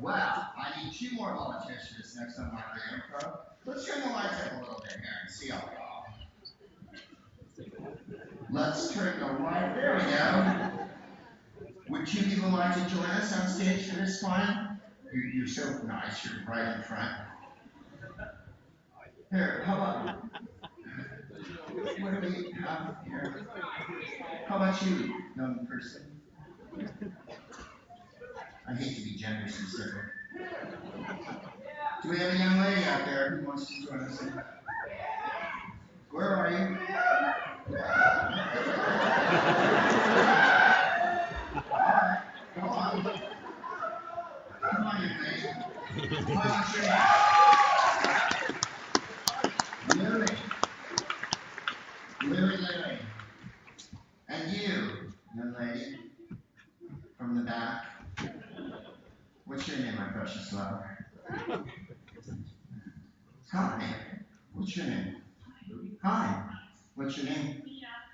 Well, I need 2 more volunteers for this next one, my intro. Let's turn the lights up a little bit here and see all y'all. Let's turn the light. There we go. Would 2 people like to join us on stage for this one? You're so nice. You're right in front. Here, how about, what do we have here? How about you, young person? I hate to be gender specific. Do we have a young lady out there who wants to join us? Where are you? Come on. Come on, young lady. What's your name? Lily. And you, young lady, from the back. What's your name, my precious love? Hi. What's your name? Hi. What's your name?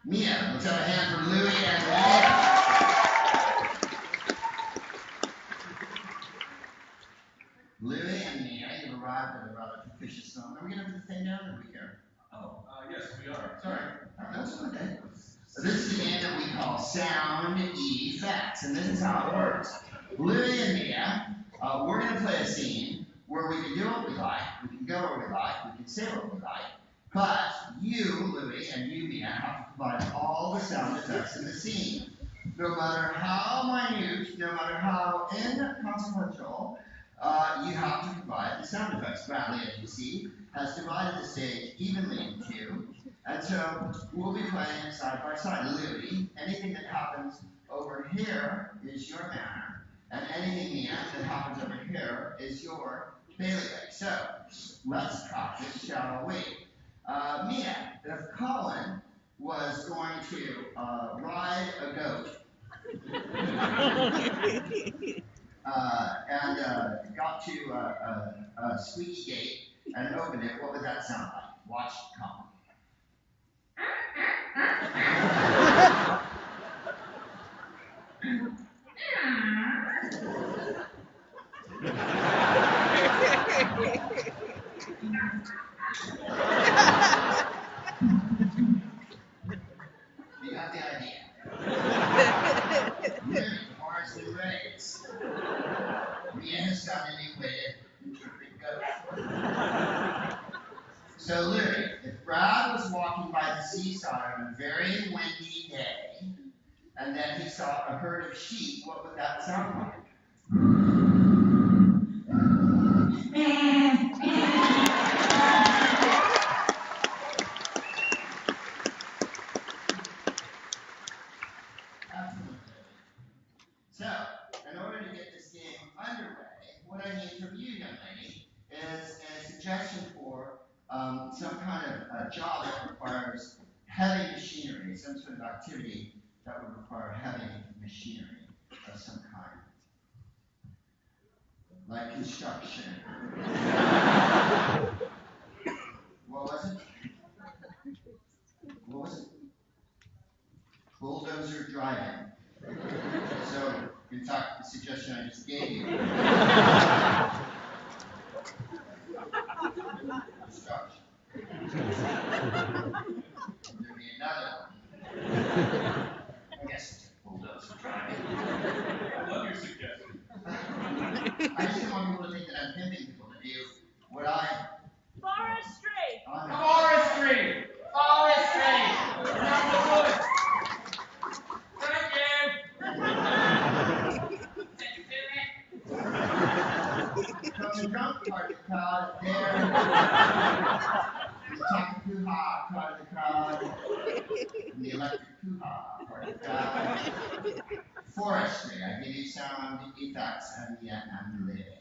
Mia. Let's have a hand for Louie and Mia. Louie and Mia, you've arrived at a rather propitious moment. Are we going to put the thing down or are we here? Yes, we are. Sorry. Oh, that's okay. So this is the game that we call Sound Effects, and this is how it works. Louie and Mia, we're going to play a scene where we can do what we like, we can go where we like, we can say what we like, but you, Louie, and you, Mia, have to provide all the sound effects in the scene. No matter how minute, no matter how inconsequential, you have to provide the sound effects. Bradley, as you see, has divided the stage evenly in 2, and so we'll be playing side by side. Louie, anything that happens over here is your manner, and anything, Mia, that happens over here is your bailiwick. So, let's practice, shall we? Mia, if Collin was going to ride a goat and got to a squeaky gate and opened it, what would that sound like? Watch Collin. You got the idea. Louie, Morris and Ray's. Mia has done any way to interpret goat. So Louie, if Brad was walking by the seaside on a very windy day, and then he saw a herd of sheep, what would that sound like? So, in order to get this game underway, what I need from you, young lady, is a suggestion for some kind of job that requires heavy machinery, some sort of activity that would require heavy machinery of some kind. Like construction. What was it? What was it? Bulldozer driving. So, in fact, the suggestion I just gave you. Construction. There'll be another one. I guess it's a bulldozer driving. I love your suggestion. I just don't want people to think that I'm pimping people to do what I... Forestry! Forestry! Forestry! We're out in the woods! Thank you! From the drunk part of the crowd, there. The Chaka-Hoo-Ha part of the crowd. And the electric hoo-ha part of the crowd. Forestry, I give you sound effects and yet and live.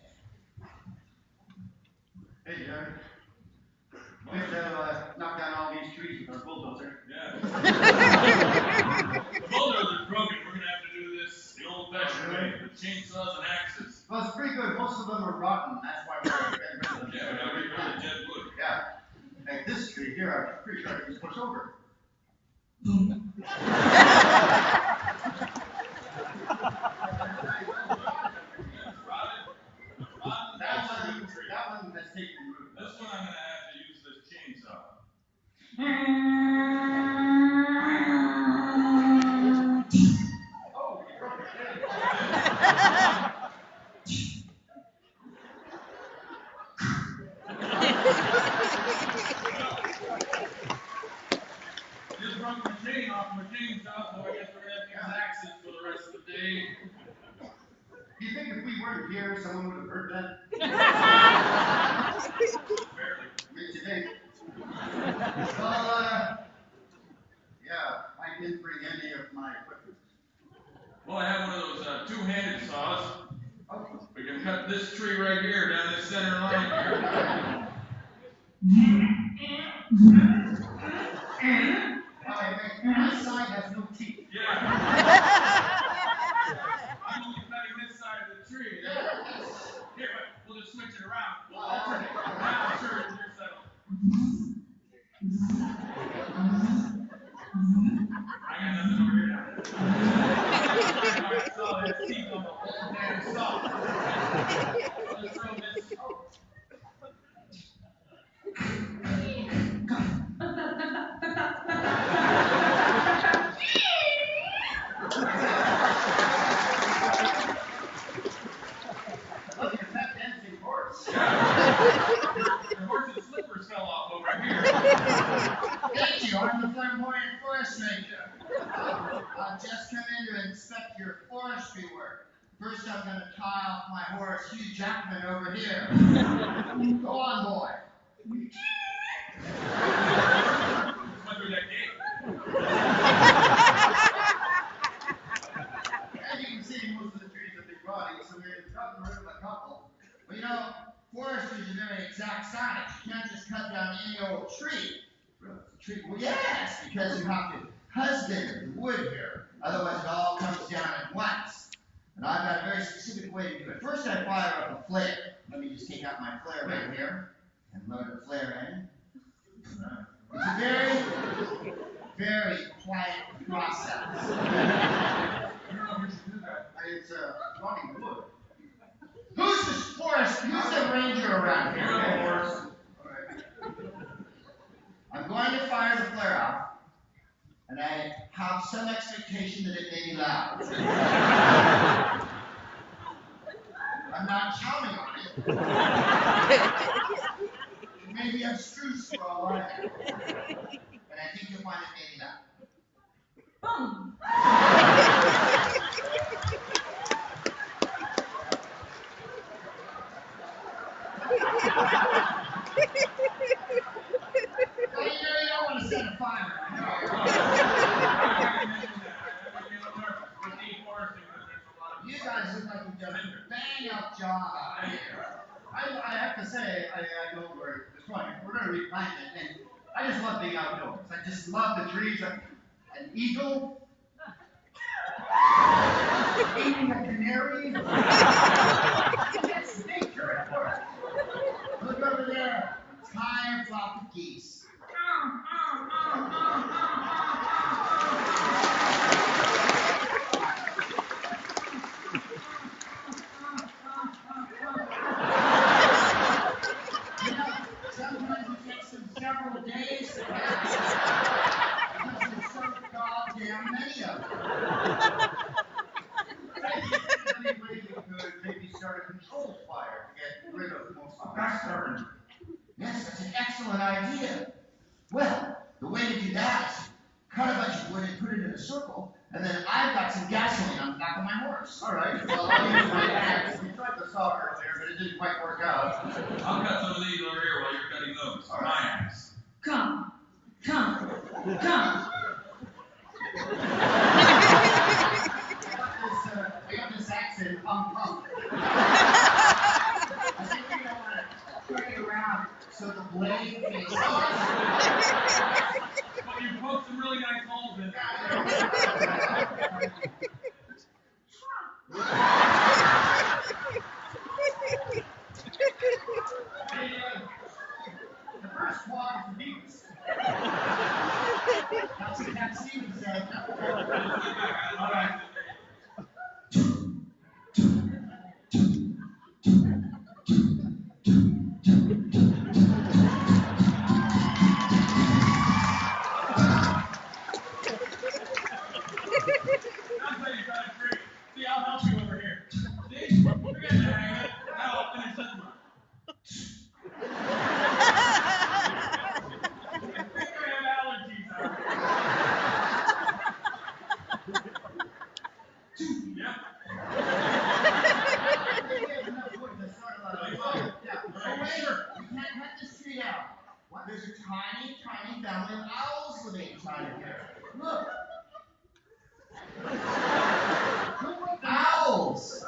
Hey, Jared. We have to knock down all these trees with our bulldozer. Yeah. The bulldozer's broken. We're going to have to do this the old-fashioned way with chainsaws and axes. Well, it's pretty good. Most of them are rotten. That's why we're getting rid of them. Yeah, we got to get rid of the dead wood. Yeah. Like this tree here, I'm pretty sure I can just push over. This one I'm gonna have to use this chainsaw. Oh, you broke it. Just broke the chain off my chainsaw, so I guess we're gonna have to use axes for the rest of the day. Do you think if we weren't here, someone would have heard that? Barely. Makes you think. Well, yeah, I didn't bring any of my equipment. Well, I have one of those two-handed saws. Oh, We can cut this tree right here down this center line here. my side has no teeth. Yeah. I'm only cutting this side of the tree. Here, but we'll just switch it around. We'll alternate. Now I'll turn it to your settle. I got nothing over here now. I saw that teeth on the whole damn saw. I'll just throw this. Look at that dancing horse. The horse's slippers fell off over here. Thank you, I'm the flamboyant forest ranger. I've just come in to inspect your forestry work. First, I'm going to tie off my horse, Hugh Jackman, over here. Go on, boy. Went through that gate. As you can see, most of the trees have been rotting, so we've gotten rid of a couple. Well, you know, forestry is a very exact science. You can't just cut down any old tree. Tree? Well, yes, because you have to husband the wood here. Otherwise, it all comes down at once. And I've got a very specific way to do it. First, I fire up a flare. Let me just take out my flare right here and load the flare in. It's a very, very quiet process. I don't know who should do that. It's logging the wood. Who's the ranger around here? You're the horse. All right. I'm going to fire the flare off, and I have some expectation that it may be loud. I'm not counting on it. It may be abstruse for all I know. But I think you'll find it may be loud. Boom. Well, you don't want to set a fire. You guys look like you've done a bang-up job out here. I have to say, I know where it's going. We're going to replant it, and I just love being outdoors. I just love the trees. An eagle, eating a canary. That's nature at work. Look over there. Entire flock of geese. You know, sometimes it takes them several days to pass. Because there's so goddamn many of them. I think maybe we could maybe start a controlled fire to get rid of most of them. Yes, that's an excellent idea. Well, the way to do that is cut a bunch of wood and put it in a circle, and then I've got some gasoline on the back of my horse. All right. Well, I'll use my axe. We tried the saw earlier, but it didn't quite work out. I'll cut some of these over here while you're cutting those. All My right. axe. Come. I got this axe in Hong Kong. I think we don't want to turn it around so the blade faces us. But you poked some really nice holes in it. The first walk is the deepest. That's what Stephen said. All right. What? There's a tiny, tiny family of owls living inside of here. Look. Owls!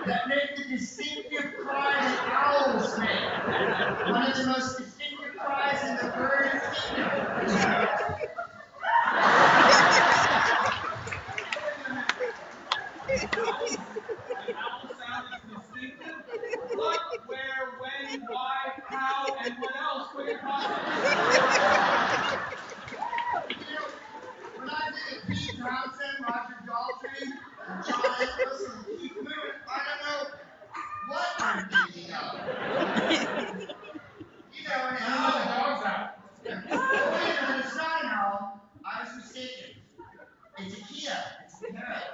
That make the distinctive cry that owls make. One of the most distinctive cries in the bird kingdom. An owl sound is distinctive? What, where, when, why, how, and what else could it possibly You know, when I think of Pete Townsend, Roger Daltrey, and John Andrews, and Keith Moon, I don't know what I'm thinking of. You know, an the owl. dog's out? Oh, wait a minute, it's not an owl. I was mistaken. It's a Kia. It's a parrot.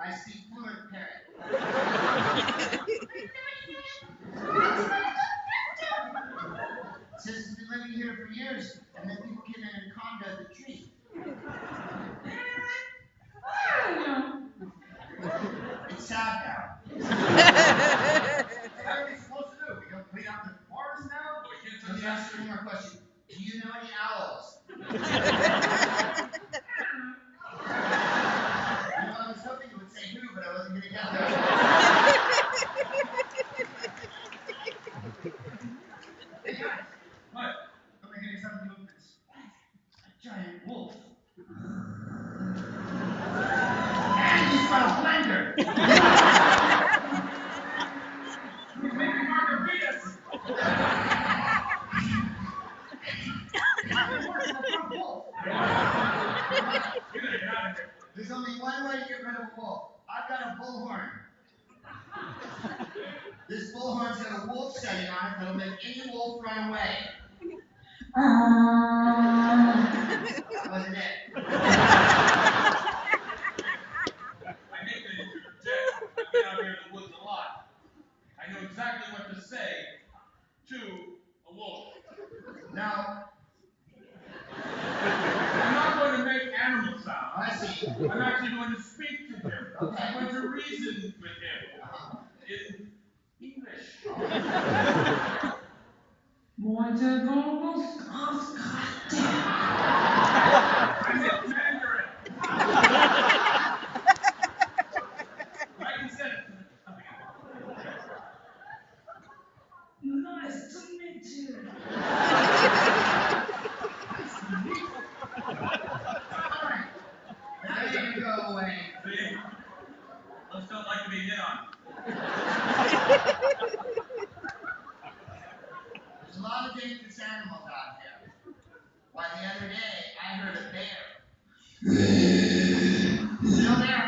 I speak fluent parrot. Says it's been living here for years, and then people came in and condoed the tree. It's sad now. What are we supposed to do? We gonna clean out the forest now? Well, we can't Let me touch ask you one more question. Do you know any owls? You know, I was hoping you would say who, but I wasn't going to get there. Hey guys, What? let me give you something to look at. A giant wolf. And he's got a blender. He's making margaritas! You gotta get out of here. There's only one way to get rid of a wolf. I've got a bullhorn. This bullhorn's got a wolf setting on it that'll make any wolf run away. That wasn't it. I hate to interject. I've been out here in the woods a lot. I know exactly what to say to a wolf. Now, I'm not going to make animal sounds. I see. I'm actually going to speak to him. Okay. I'm going to reason with him in English. I'm in Mandarin. I can send it. Nice to meet you. Alright. Now you can go away. See? Those don't like to be hit on. There's a lot of dangerous animals out here. Why, the other day, I heard a bear. Still there?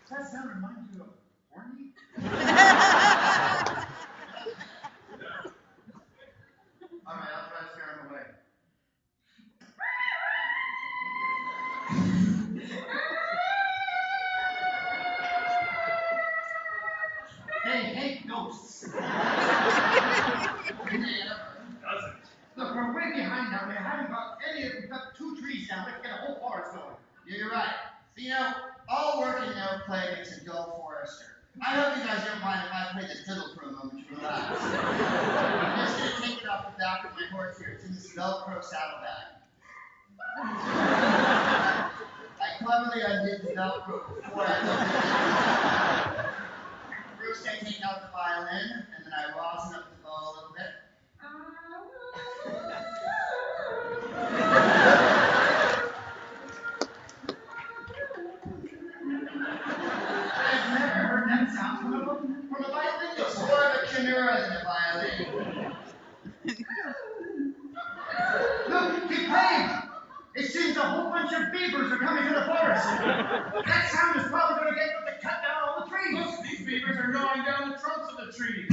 Does that sound remind you of horny? Alright, I'll try to scare him away. Hey, ghosts! Doesn't. Look, we're way behind now. We haven't got any of them. We've got 2 trees down. Let's get a whole forest going. Yeah, you're right. So, you know, all work and no play makes a dull forester. I hope you guys don't mind if I play the fiddle for a moment to relax. I'm just going to take it off the back of my horse here. It's in this Velcro saddlebag. I cleverly undid the Velcro before I looked at it. First, I take out the violin, and then I rosin up the bow a little bit. I've never heard that sound from a violin It's before. more of a chimera than a violin. Look, keep playing. It seems a whole bunch of beavers are coming to the forest. That sound is probably going to get them to cut down all the trees. Look, these beavers are gnawing down the trunks of the trees.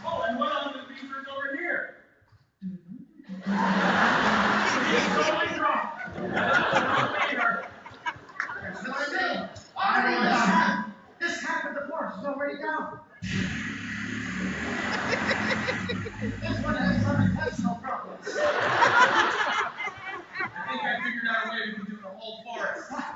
Oh, and one of the beavers over here. He's totally drunk. whole forest.